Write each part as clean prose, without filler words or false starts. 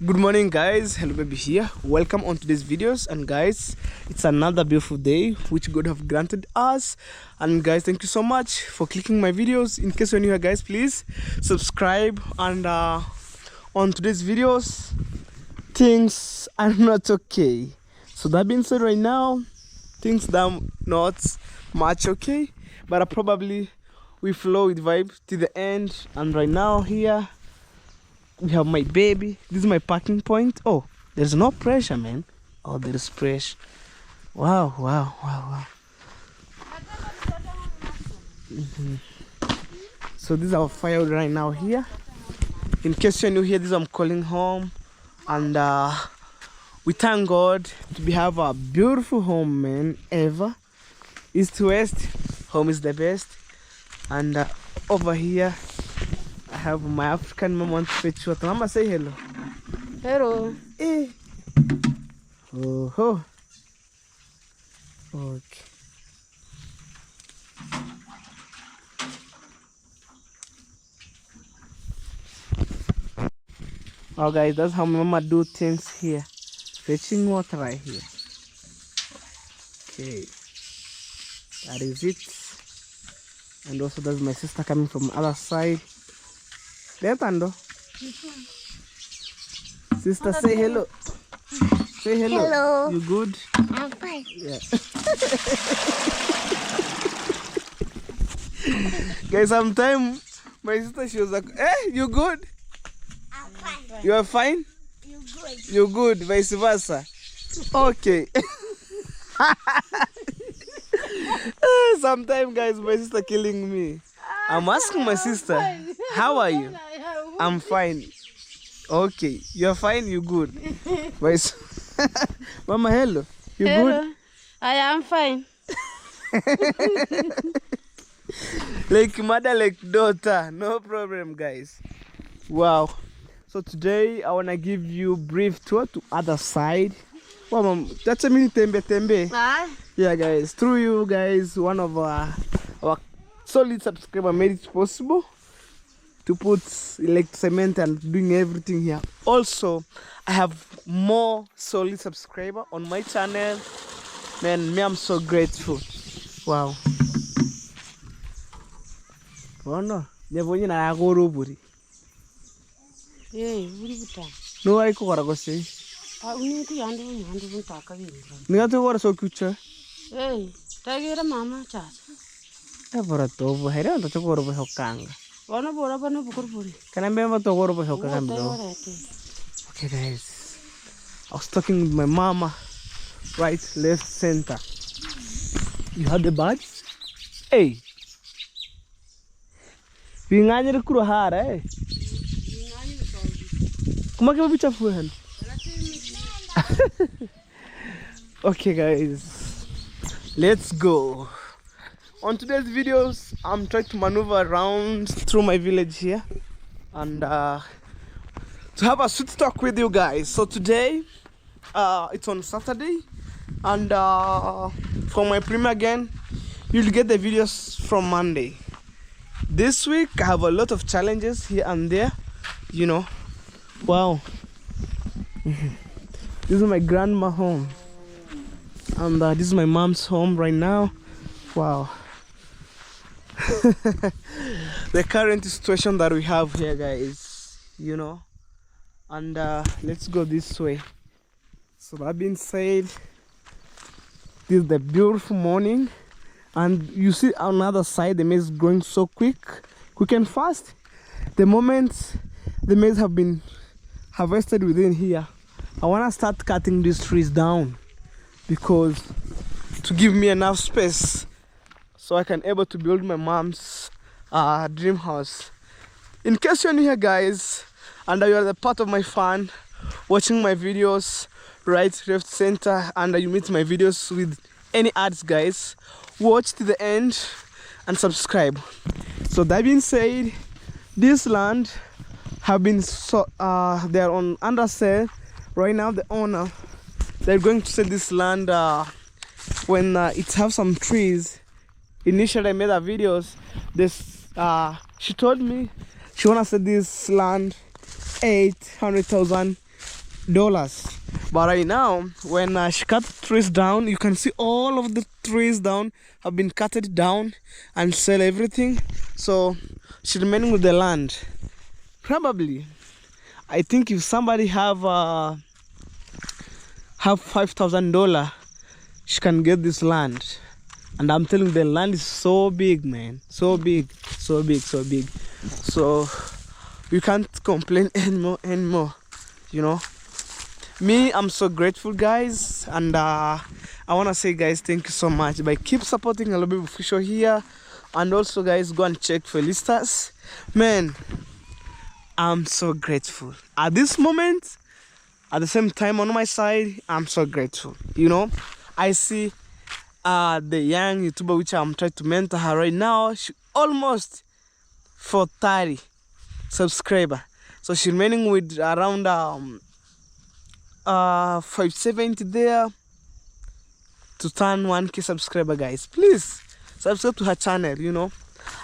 Good morning, guys. Hello baby here. Welcome on today's videos. And guys, it's another beautiful day which God have granted us. And guys, thank you so much for clicking my videos. In case you're new here, guys, please subscribe. And on today's videos, things are not okay. So that being said, right now things are not much okay, but probably we flow with vibe to the end. And right now here we have my baby. This is my parking point. Oh, there's no pressure, man. Oh, there is pressure. Wow. So this is our fire right now here. In case you're new here, this is I'm calling home. And we thank God to have a beautiful home, man, ever. East to west, home is the best. And over here I have my African mom wants to fetch water. Mama, say hello. Hello. Eh. Oh. Okay. Oh guys, that's how my mama do things here. Fetching water right here. Okay. That is it. And also there's my sister coming from the other side. There, Tando. Sister, say hello. Say hello. Hello. You good? I'm fine. Yeah. Guys, sometimes my sister, she was like, you good? I'm fine. You are fine? You good? You good? Vice versa. Okay. Sometimes, guys, my sister killing me. I'm asking my sister, how are you? I'm fine. Okay, you're fine, you good. Vice. Mama, hello. You Hello. good? I am fine. Like mother, like daughter. No problem, guys. Wow. So today I wanna give you brief tour to other side. Wow, mom, that's a mini tembe. Ah. Yeah, guys. Through you guys, one of our solid subscriber made it possible to put cement and doing everything here. Also, I have more solid subscriber on my channel. Man, me, I'm so grateful. Wow. Oh no, never na agoro buri. Hey, uri buta. No, I go to say. Uni ku yandu buta ka bi. Nigga, what so kucha? Hey, tagira mama cha. Ever to Buhera to go over Hokanga. Wana bora bana bukur buri. Can I remember to go over Hokanga? Okay, guys. I was talking with my mama. Right, left, center. You have the badge? Hey. Pinganya kuro hara eh. Kuma ke bicha fuhan. Okay, guys. Let's go. On today's videos, I'm trying to maneuver around through my village here and to have a sweet talk with you guys. So today, it's on Saturday, and for my premiere again, you'll get the videos from Monday. This week, I have a lot of challenges here and there, you know. Wow. This is my grandma home, and this is my mom's home right now. Wow. The current situation that we have here, guys, you know. And let's go this way. So that being said, this is the beautiful morning, and you see on the other side the maize growing so quick and fast. The moment the maize have been harvested within here, I want to start cutting these trees down, because to give me enough space so I can able to build my mom's dream house. In case you're new here, guys, and you are the part of my fan, watching my videos right, left, center, and you meet my videos with any ads, guys, watch to the end and subscribe. So that being said, this land have been they're on under sale right now. The owner, they're going to sell this land when it have some trees. Initially I made a videos, she told me she wanna sell this land 800,000 dollars. But right now, when she cut trees down, you can see all of the trees down have been cutted down and sell everything. So she's remaining with the land. Probably, I think if somebody have $5,000, she can get this land. And I'm telling you, the land is so big, man, so big, so big, so big. So you can't complain anymore, you know. Me, I'm so grateful, guys, and I want to say, guys, thank you so much. But keep supporting Alobabe Official here, and also, guys, go and check Felicitas. Man, I'm so grateful at this moment. At the same time, on my side, I'm so grateful. You know, I see the young YouTuber which I'm trying to mentor her right now. She almost for 30 subscriber, so she's remaining with around 570 there to turn 1K subscriber. Guys, please subscribe to her channel. You know,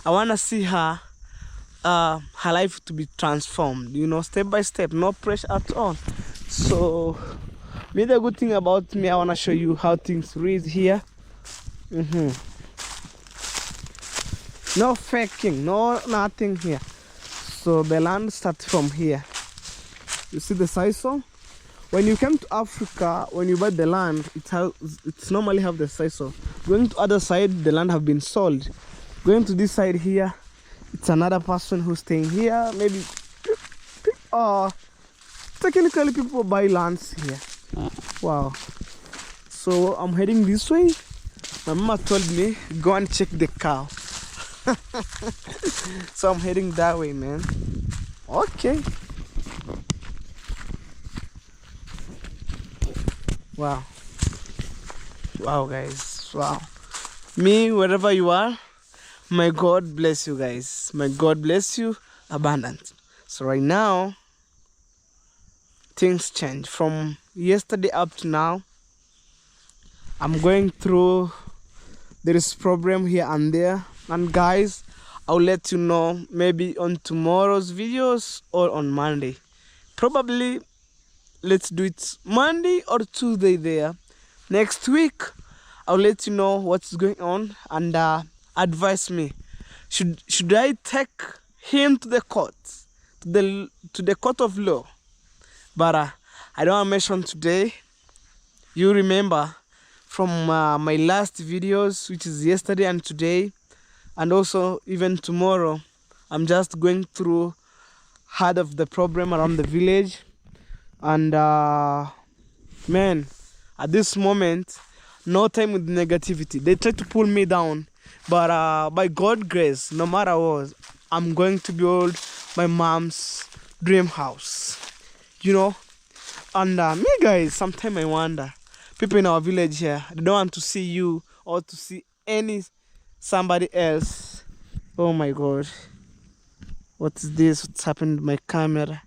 I want to see her life to be transformed, you know, step by step, no pressure at all. So me, the good thing about me, I want to show you how things read here. No faking, no nothing here. So the land starts from here. You see the sisal? When you come to Africa, when you buy the land, it's normally have the sisal. Going to other side, the land have been sold. Going to this side here, it's another person who's staying here. Maybe technically people buy lands here. Wow. So I'm heading this way. My mama told me go and check the cow. So I'm heading that way, man. Okay. Wow. Wow, guys. Wow. Me, wherever you are, may God bless you, guys. May God bless you abundant. So right now, things change. From yesterday up to now, I'm going through, there is problem here and there. And guys, I'll let you know maybe on tomorrow's videos or on Monday. Probably, let's do it Monday or Tuesday there. Next week, I'll let you know what's going on and advise me. Should I take him to the court, to the court of law? But I don't want to mention today. You remember from my last videos, which is yesterday and today, and also even tomorrow, I'm just going through heart of the problem around the village. And man, at this moment, no time with negativity. They try to pull me down, but by God's grace, no matter what, I'm going to build my mom's dream house, you know. And me, guys, sometimes I wonder, people in our village here, they don't want to see you or to see somebody else. Oh my God, what's this? What's happened to my camera?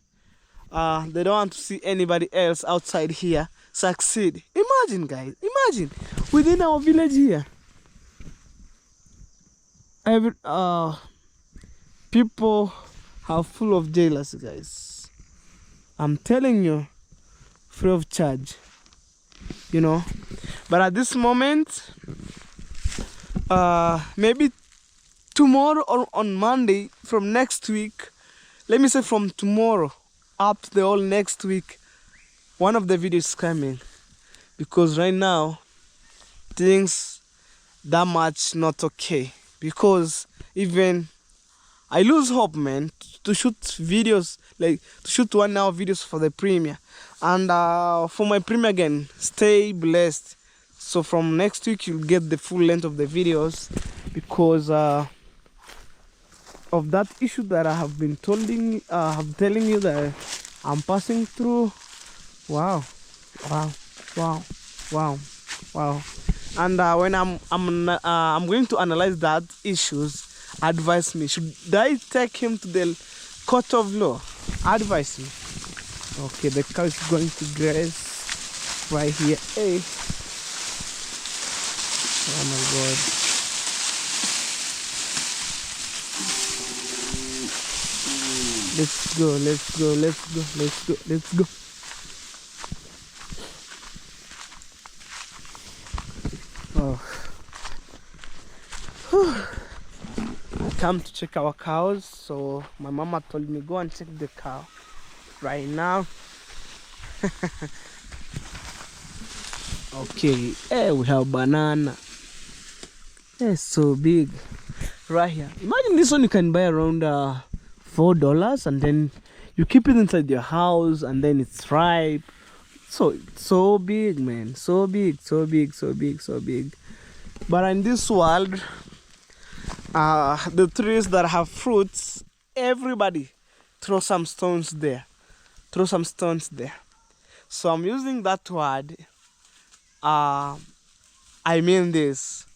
They don't want to see anybody else outside here succeed. Imagine, guys, imagine within our village here, people are full of jealousy, guys. I'm telling you, free of charge, you know. But at this moment, maybe tomorrow or on Monday from next week, let me say from tomorrow up the whole next week, one of the videos is coming, because right now things that much not okay, because even I lose hope, man, to shoot videos, like to shoot 1 hour videos for the premiere. And for my premiere again, stay blessed. So from next week you'll get the full length of the videos, because of that issue that I have been telling you that I'm passing through. Wow. And when I'm going to analyze that issues, advise me. Should I take him to the court of law? Advise me. Okay, the cow is going to graze right here. Hey. Oh my God. Let's go. come to check our cows. So my mama told me go and check the cow right now. Okay, hey, we have banana. It's so big right here. Imagine this one you can buy around $4, and then you keep it inside your house, and then it's ripe. So it's so big, man. So big, so big, so big, so big. But in this world, the trees that have fruits, everybody throw some stones there. Throw some stones there. So I'm using that word. I mean this.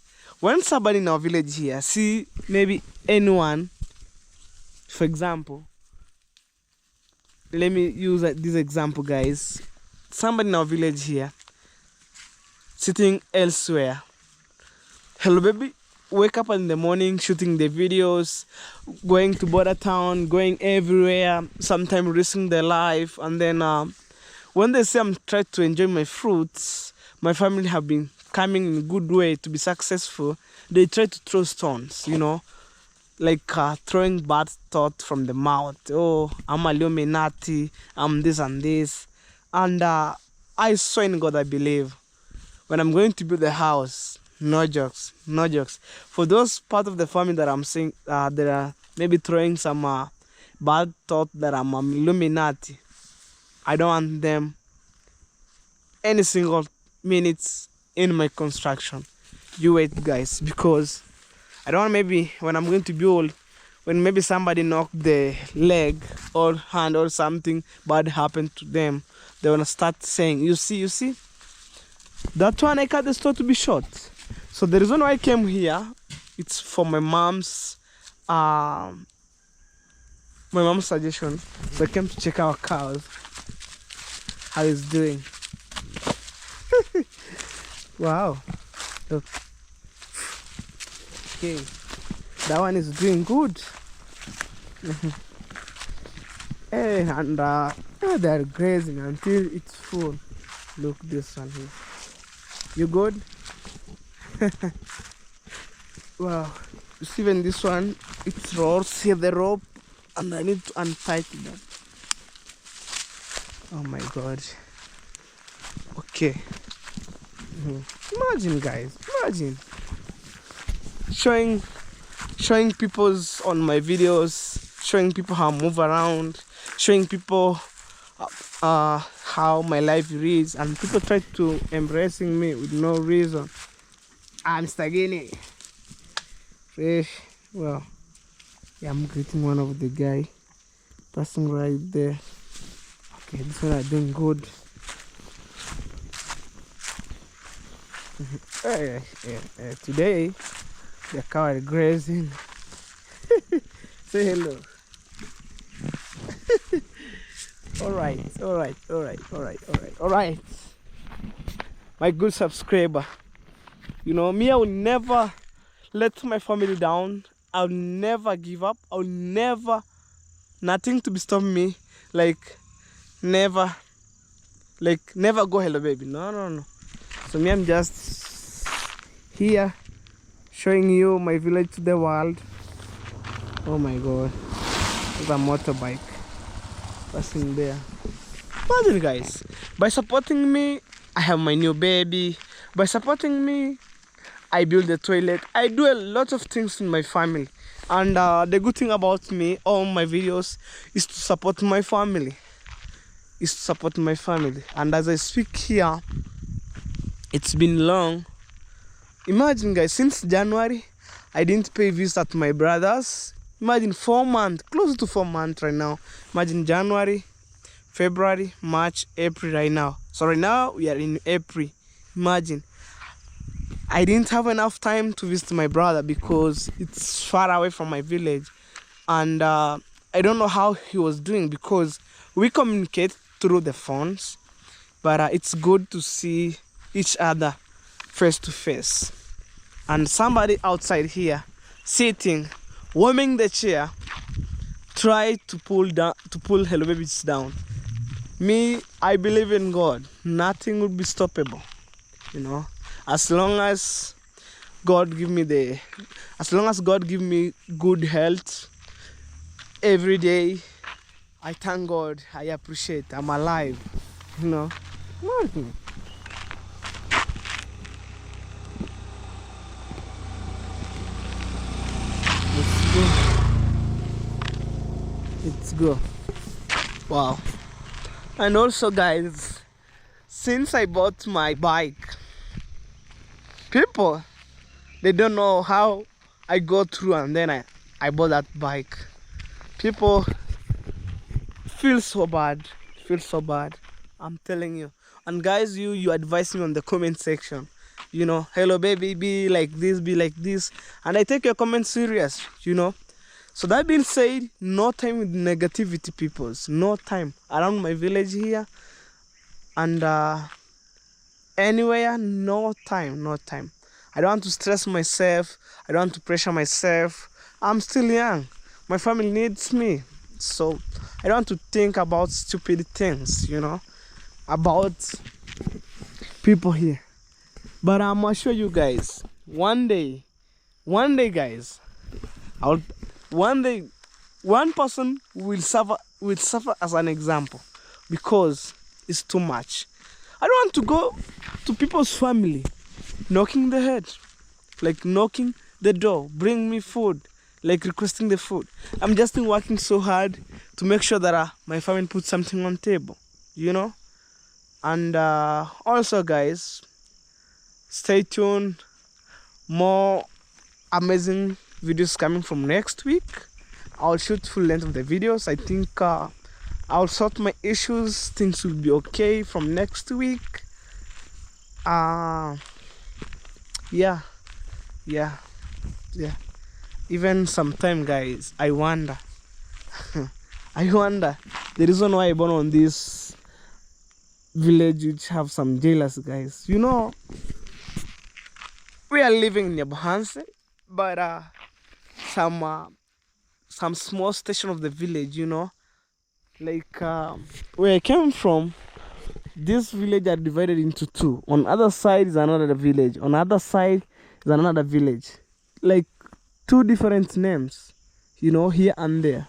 When somebody in our village here see maybe anyone, for example, let me use this example, guys. Somebody in our village here sitting elsewhere. Hello, baby. Wake up in the morning, shooting the videos, going to border town, going everywhere, sometimes risking their life. And then when they say I'm trying to enjoy my fruits, my family have been coming in a good way to be successful, they try to throw stones, you know, like throwing bad thought from the mouth. Oh, I'm a Illuminati, I'm this and this. And I swear in God, I believe when I'm going to build a house, no jokes, no jokes. For those part of the family that I'm seeing, that are maybe throwing some bad thought that I'm Illuminati, I don't want them any single minutes in my construction. You wait, guys, because I don't want maybe when I'm going to build, when maybe somebody knock the leg or hand or something bad happened to them, they want to start saying, you see, that one I cut the store to be short. So the reason why I came here, it's for my mom's suggestion. So I came to check our cows, how it's doing. Wow, look. Okay, that one is doing good. Hey, and they're grazing until it's full. Look, this one here. You good? Wow, you see, when this one, it's raw. See the rope, and I need to untighten that. Oh my God. Okay. Imagine, guys, imagine showing people's on my videos, showing people how I move around, showing people how my life is, and people try to embracing me with no reason. I'm Stagini. Fresh. Well, yeah, I'm greeting one of the guy passing right there. Okay, this one are doing good. Today the cow are grazing. Say hello. all right, my good subscriber. You know me, I will never let my family down. I'll never give up. I'll never, nothing to be stopping me. Like never go hello baby. No. So me, I'm just here showing you my village to the world. Oh my God, there's a motorbike passing there. Imagine, guys, by supporting me, I have my new baby. By supporting me, I build a toilet. I do a lot of things in my family. And the good thing about me, all my videos, is to support my family. And as I speak here, it's been long. Imagine, guys, since January, I didn't pay visit to my brothers. Imagine 4 months, close to 4 months right now. Imagine January, February, March, April right now. So right now, we are in April. Imagine. I didn't have enough time to visit my brother because it's far away from my village. And I don't know how he was doing because we communicate through the phones. But it's good to see each other face to face. And somebody outside here sitting, warming the chair, try to pull hello babies down. Me, I believe in God. Nothing will be stoppable. You know, as long as God give me as long as God give me good health every day, I thank God. I appreciate I'm alive. You know. Mhm. Let's go. Let's go. Wow. And also, guys, since I bought my bike, people, they don't know how I go through, and then I bought that bike. People feel so bad. Feel so bad. I'm telling you. And guys, you advise me on the comment section. You know, hello baby, be like this, be like this. And I take your comments serious, you know. So that being said, no time with negativity, peoples. No time around my village here. And anywhere, no time, no time. I don't want to stress myself. I don't want to pressure myself. I'm still young. My family needs me. So I don't want to think about stupid things, you know, about people here. But I'm assure you guys, one day, guys, one day, one person will suffer as an example, because it's too much. I don't want to go to people's family, knocking the head, like knocking the door, bring me food, like requesting the food. I'm just working so hard to make sure that my family puts something on table, you know. And also, guys, stay tuned. More amazing videos coming from next week. I'll shoot full length of the videos. I think I'll sort my issues. Things will be okay from next week. Yeah. Even sometime, guys, I wonder the reason why I born on this village which have some jailers, guys. You know, we are living in Nyabohanse, but some small station of the village, you know, like where I came from, this village are divided into two. On other side is another village. On other side is another village. Like two different names, you know, here and there.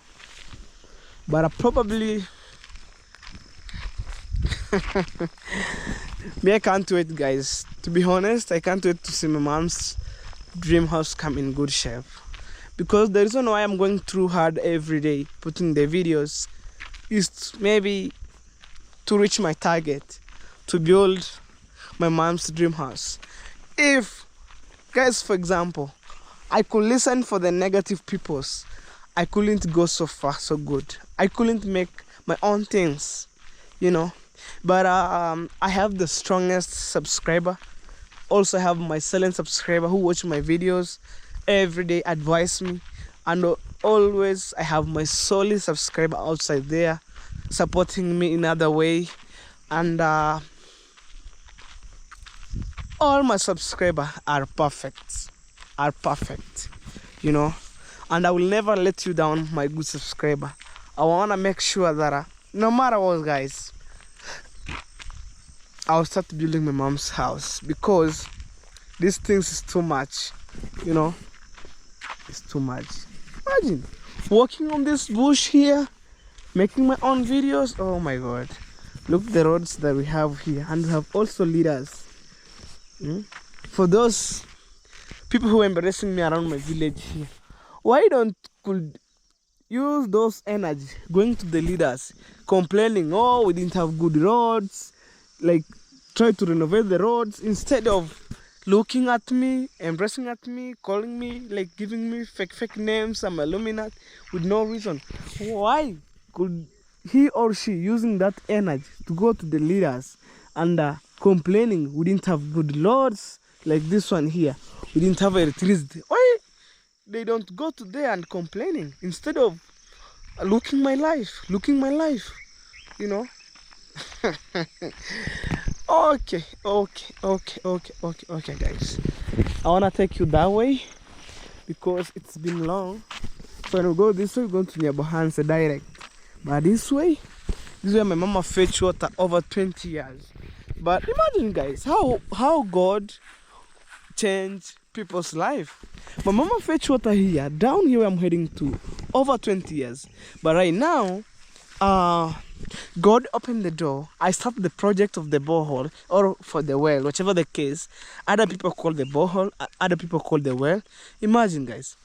But probably me, I can't wait, guys. To be honest, I can't wait to see my mom's dream house come in good shape. Because the reason why I'm going through hard every day, putting the videos, is maybe to reach my target, to build my mom's dream house. If, guys, for example, I could listen for the negative peoples, I couldn't go so far, so good. I couldn't make my own things, you know. But I have the strongest subscriber. Also have my silent subscriber who watch my videos every day, advise me. And always I have my solid subscriber outside there supporting me in other way. And all my subscribers are perfect, you know. And I will never let you down, my good subscriber. I want to make sure that no matter what, guys, I'll start building my mom's house, because these things is too much, you know. It's too much. Imagine walking on this bush here, making my own videos. Oh my god, look the roads that we have here. And we have also leaders. For those people who are embarrassing me around my village here, why don't could use those energy going to the leaders complaining, oh, we didn't have good roads, like try to renovate the roads, instead of looking at me, embracing at me, calling me, like giving me fake names, I'm Illuminati with no reason. Why could he or she using that energy to go to the leaders and complaining we didn't have good roads like this one here, we didn't have electricity? Why they don't go to there and complaining instead of looking my life, you know? Okay, guys. I wanna take you that way because it's been long. So when we go this way, we're going to Nyabohanse direct. But this way my mama fetch water over 20 years. But imagine, guys, how God changed people's life. My mama fetch water here, down here I'm heading to, over 20 years. But right now, God opened the door. I started the project of the borehole, or for the well, whichever the case. Other people call the borehole, other people call the well. Imagine, guys,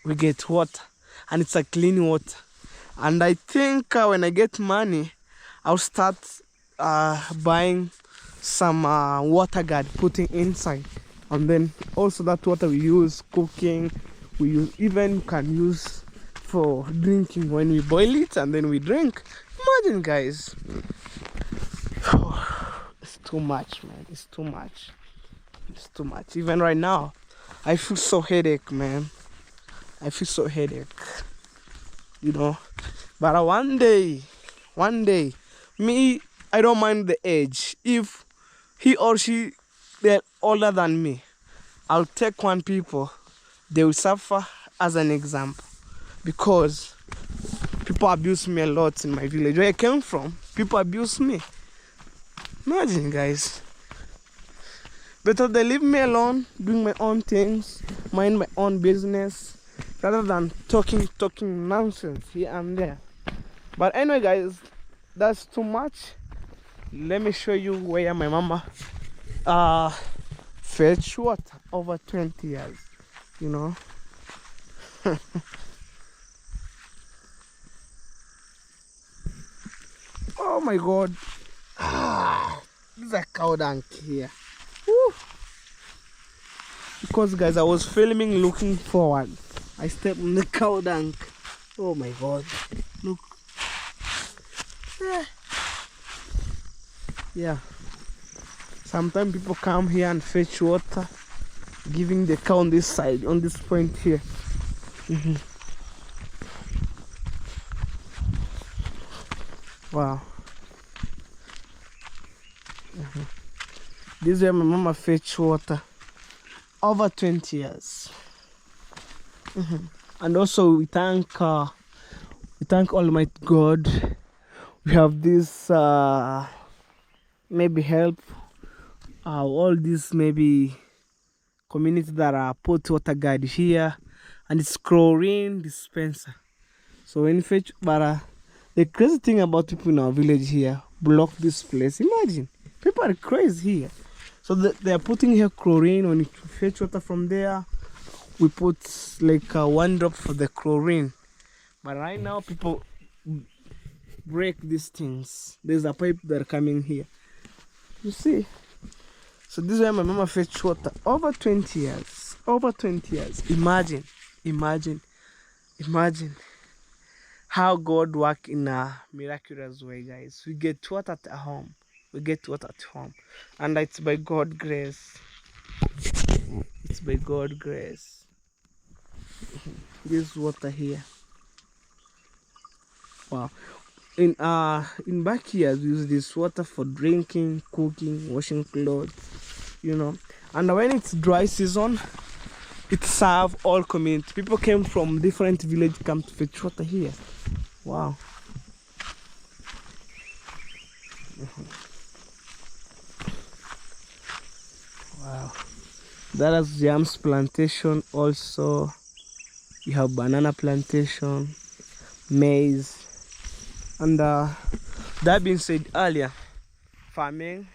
we get water, and it's a clean water. And I think when I get money, I'll start buying some water guard, putting inside, and then also that water we use cooking, we use, even can use for drinking when we boil it and then we drink. Imagine, guys. It's too much, man. It's too much. It's too much. Even right now, I feel so headache, man. I feel so headache. You know. But one day, me, I don't mind the age. If he or she, they're older than me, I'll take one people. They will suffer as an example. Because people abuse me a lot in my village. Where I came from, people abuse me. Imagine, guys. Better they leave me alone, doing my own things, mind my own business, rather than talking nonsense here and there. But anyway, guys, that's too much. Let me show you where my mama fetch water over 20 years, you know. Oh my God. There's a cow dunk here. Woo. Because, guys, I was filming looking forward. I stepped on the cow dunk. Oh my God. Look. Yeah. Sometimes people come here and fetch water, giving the cow on this side, on this point here. Wow. This is where my mama fetch water over 20 years. And also we thank Almighty God. We have this maybe help all these maybe communities that are put water guard here, and it's chlorine dispenser. So when you fetch, but the crazy thing about people in our village here block this place. Imagine, people are crazy here. So they are putting here chlorine. When you fetch water from there, we put like 1 drop for the chlorine. But right now people break these things. There's a pipe that are coming here. You see? So this is where my mama fetch water over 20 years. Over 20 years. Imagine how God work in a miraculous way, guys. We get water at home. And it's by God's grace. It's by God's grace. This water here. Wow. In backyards we use this water for drinking, cooking, washing clothes, you know. And when it's dry season, it serves all communities. People came from different villages come to fetch water here. Wow. Wow. That is yams plantation. Also you have banana plantation, maize. And that being said earlier, farming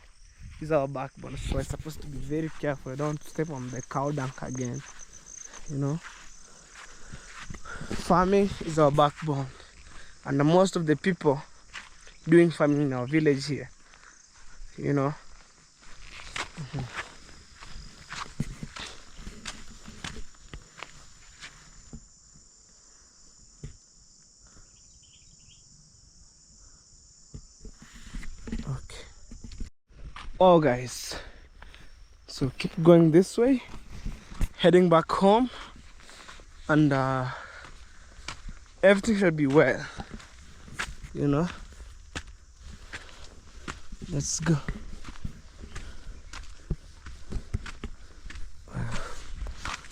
is our backbone, so we're supposed to be very careful. Don't step on the cow dung again, you know. Farming is our backbone, and most of the people doing farming in our village here, you know. Oh guys, so keep going this way, heading back home, and everything should be well, you know. Let's go.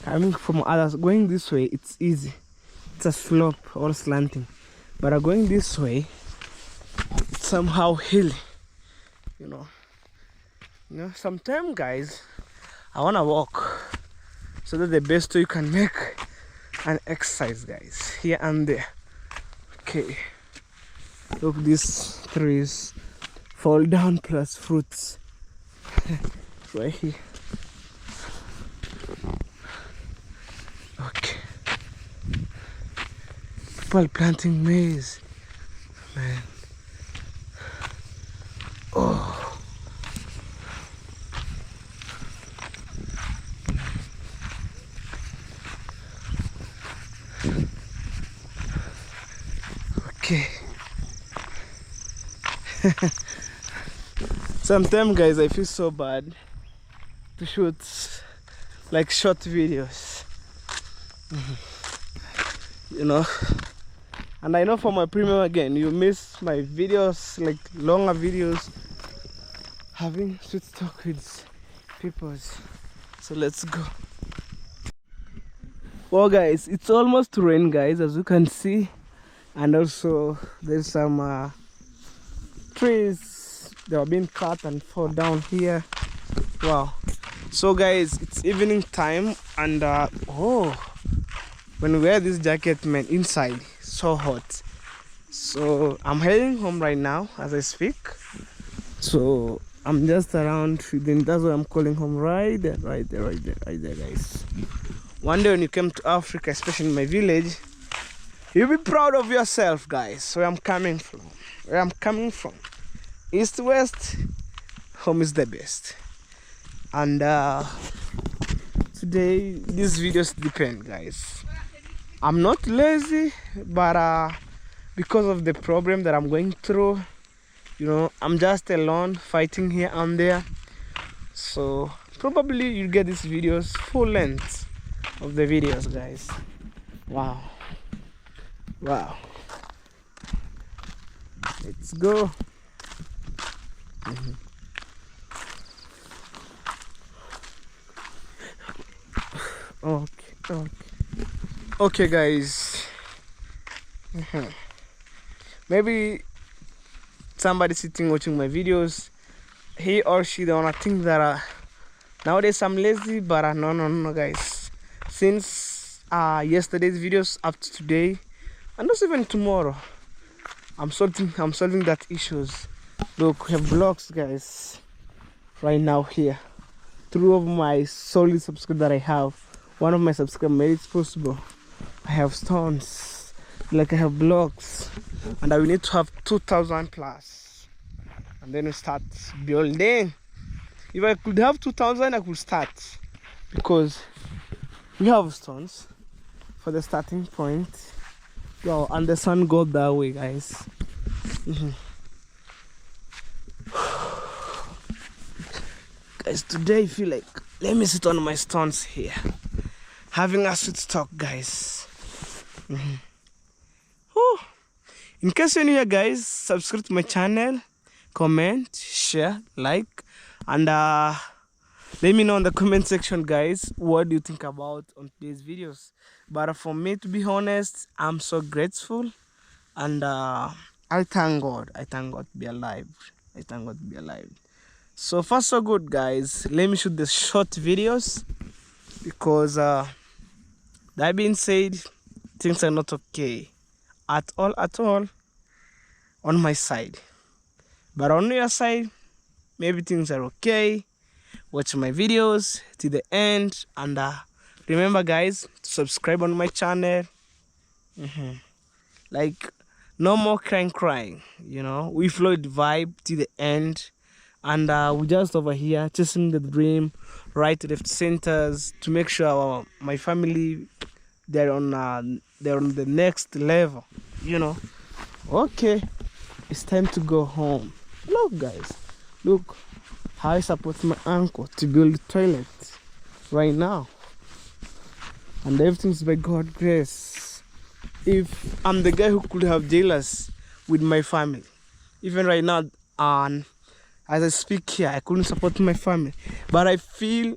Coming from others, going this way, it's easy. It's a slope or slanting, but going this way, it's somehow hilly, you know. You know, sometimes, guys, I wanna walk. So that's the best way you can make an exercise, guys, here and there. Okay, look, these trees fall down plus fruits right here. Okay, people planting maize, man. Oh, okay. Sometimes, guys, I feel so bad to shoot like short videos, you know. And I know for my premium, again, you miss my videos, like longer videos, having sweet talk with people. So let's go. Well, guys, it's almost rain, guys, as you can see. And also there's some trees that are being cut and fall down here. Wow. So guys, it's evening time, and oh, when we wear this jacket, man, inside so hot. So I'm heading home right now as I speak. So I'm just around, then that's why I'm calling home, right there, guys. One day when you come to Africa, especially in my village, you'll be proud of yourself, guys. Where I'm coming from, east, west, home is the best. And today these videos depend, guys. I'm not lazy, but because of the problem that I'm going through, you know, I'm just alone fighting here and there. So probably you'll get these videos full length of the videos, guys. Wow, let's go. Okay, guys. Maybe somebody sitting watching my videos, he or she don't wanna think that nowadays I'm lazy, but no, guys. Since yesterday's videos up to today, and not even tomorrow, I'm solving that issues. Look, we have blocks, guys, right now here. Two of my solid subscribers that I have, one of my subscribers made it possible. I have stones, like I have blocks, and I will need to have 2,000 plus, and then we start building. If I could have 2,000, I could start, because we have stones for the starting point. Yo, and the sun goes that way, guys. Guys, today I feel like, let me sit on my stones here, having a sweet talk, guys. In case you're new here, guys, subscribe to my channel, comment, share, like, and let me know in the comment section, guys, what do you think about on today's videos. But for me, to be honest, I'm so grateful, and I thank God to be alive. So far so good, guys. Let me shoot the short videos, because that being said, things are not okay at all on my side, but on your side, maybe things are okay. Watch my videos to the end, and remember, guys, to subscribe on my channel. Like, no more crying, you know. We flow the vibe to the end, and we're just over here chasing the dream, right, left, centers, to make sure my family, they're on the next level, you know. Okay, it's time to go home. Look, guys, look how I support my uncle to build the toilet right now, and everything's by God's grace. If I'm the guy who could have jealous with my family, even right now, as I speak here, I couldn't support my family, but I feel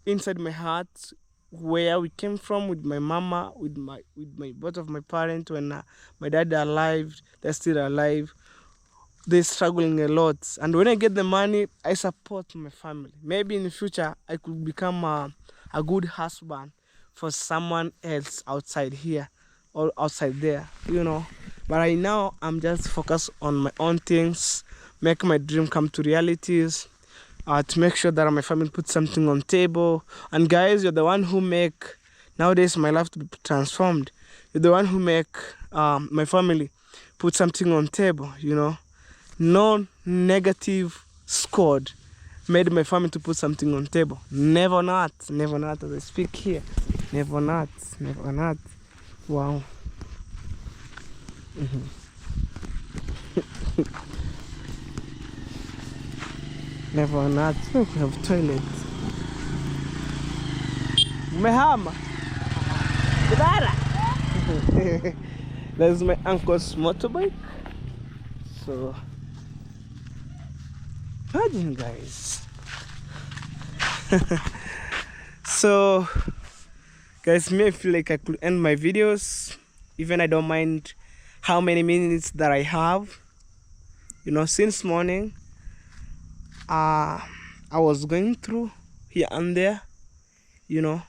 inside my heart where we came from, with my mama, with my both of my parents. When my dad are alive, they're still alive. they're struggling a lot, and when I get the money, I support my family. Maybe in the future I could become a good husband for someone else outside here or outside there, you know. But right now I'm just focused on my own things, make my dream come to realities, to make sure that my family puts something on table. And guys, you're the one who make nowadays my life to be transformed. You're the one who make my family put something on table, you know. No negative scored made my family to put something on table. Never not as I speak here. Never not. Wow. Never not. Look, we have toilet. Mehama. Kibara. There's my uncle's motorbike. So imagine, guys. So guys, me, I feel like I could end my videos. Even I don't mind how many minutes that I have. You know, since morning I was going through here and there, you know.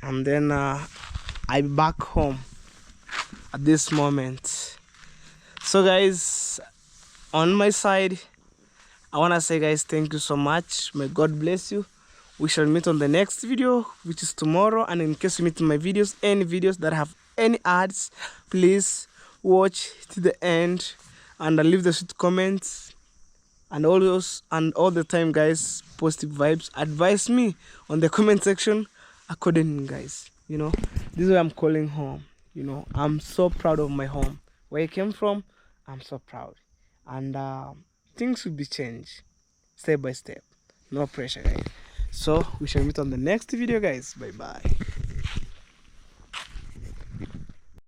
And then I'm back home at this moment. So guys, on my side, I want to say, guys, thank you so much. May God bless you. We shall meet on the next video, which is tomorrow. And in case you meet my videos, any videos that have any ads, please watch to the end and leave the sweet comments. And all the time, guys, positive vibes. Advise me on the comment section accordingly, guys. You know, this is where I'm calling home. You know, I'm so proud of my home. Where I came from, I'm so proud. And things will be changed step by step. No pressure, guys. So we shall meet on the next video, guys. Bye bye.